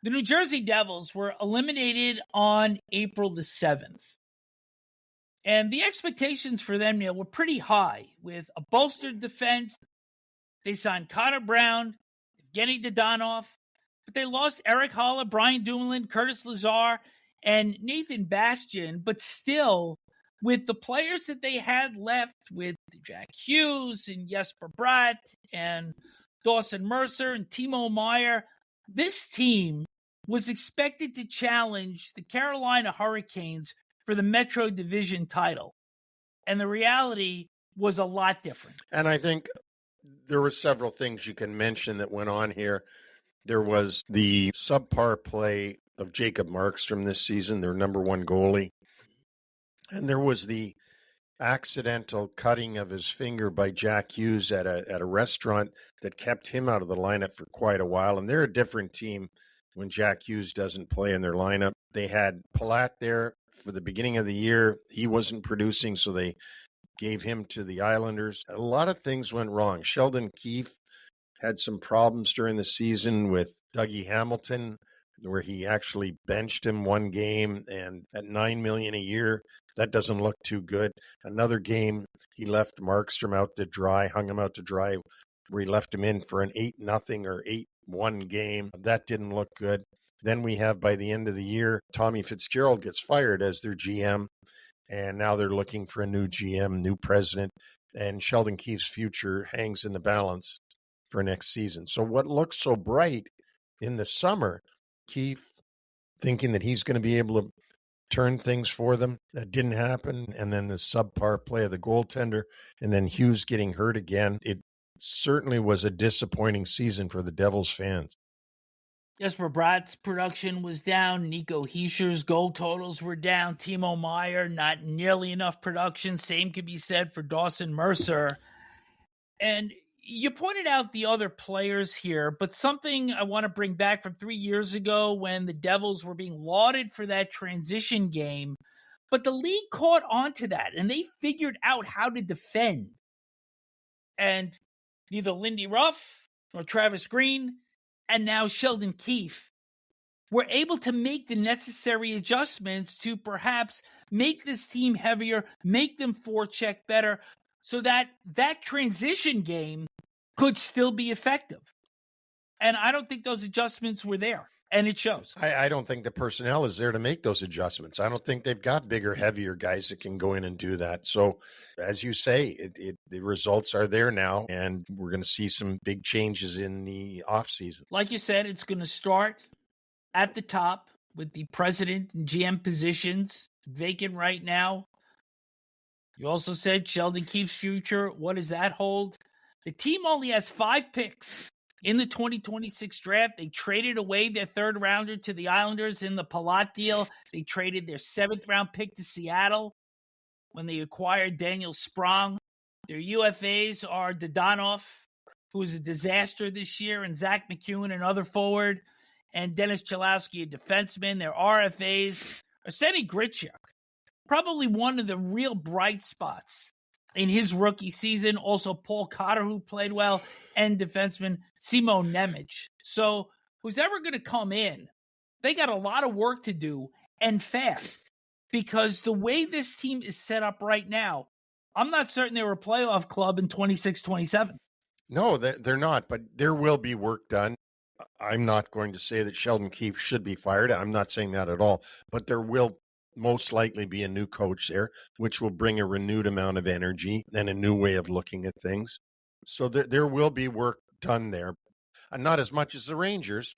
The New Jersey Devils were eliminated on April the 7th. And the expectations for them, Neil, were pretty high. With a bolstered defense, they signed Connor Brown, Evgenii Dadonov, but they lost Eric Haula, Brian Dumoulin, Curtis Lazar, and Nathan Bastian. But still, with the players that they had left, with Jack Hughes and Jesper Bratt and Dawson Mercer and Timo Meier, this team was expected to challenge the Carolina Hurricanes for the Metro Division title. And the reality was a lot different. And I think there were several things you can mention that went on here. There was the subpar play of Jacob Markstrom this season, their number one goalie. And there was the accidental cutting of his finger by Jack Hughes at a restaurant that kept him out of the lineup for quite a while. And they're a different team when Jack Hughes doesn't play in their lineup. They had Palát there for the beginning of the year. He wasn't producing, so they gave him to the Islanders. A lot of things went wrong. Sheldon Keefe had some problems during the season with Dougie Hamilton, where he actually benched him one game, and at $9 million a year, that doesn't look too good. Another game, he left Markstrom out to dry, hung him out to dry, where he left him in for an 8-0 or 8-1 game. That didn't look good. Then we have, by the end of the year, Tommy Fitzgerald gets fired as their GM, and now they're looking for a new GM, new president, and Sheldon Keefe's future hangs in the balance for next season. So what looks so bright in the summer, Keefe thinking that he's going to be able to turn things for them, that didn't happen. And then the subpar play of the goaltender, and then Hughes getting hurt again. It certainly was a disappointing season for the Devils fans. Jesper Bratt's production was down. Nico Hischier's goal totals were down. Timo Meier, not nearly enough production. Same could be said for Dawson Mercer. And you pointed out the other players here, but something I want to bring back from 3 years ago when the Devils were being lauded for that transition game, but the league caught on to that, and they figured out how to defend. And neither Lindy Ruff nor Travis Green and now Sheldon Keefe were able to make the necessary adjustments to perhaps make this team heavier, make them forecheck better, so that that transition game could still be effective. And I don't think those adjustments were there, and it shows. I don't think the personnel is there to make those adjustments. I don't think they've got bigger, heavier guys that can go in and do that. So, as you say, the results are there now, and we're going to see some big changes in the offseason. Like you said, it's going to start at the top with the president and GM positions vacant right now. You also said Sheldon Keefe's future. What does that hold? The team only has 5 picks in the 2026 draft. They traded away their third rounder to the Islanders in the Palát deal. They traded their 7th round pick to Seattle when they acquired Daniel Sprong. Their UFAs are Dadonov, who was a disaster this year, and Zack MacEwen, another forward, and Dennis Cholowski, a defenseman. Their RFAs, Arseni Gritsyuk, probably one of the real bright spots in his rookie season. Also, Paul Cotter, who played well, and defenseman Šimon Nemec. So, who's ever going to come in, they got a lot of work to do, and fast. Because the way this team is set up right now, I'm not certain they're a playoff club in 26-27. No, they're not, but there will be work done. I'm not going to say that Sheldon Keefe should be fired. I'm not saying that at all. But there will most likely be a new coach there, which will bring a renewed amount of energy and a new way of looking at things. So there will be work done there. And not as much as the Rangers,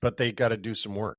but they got to do some work.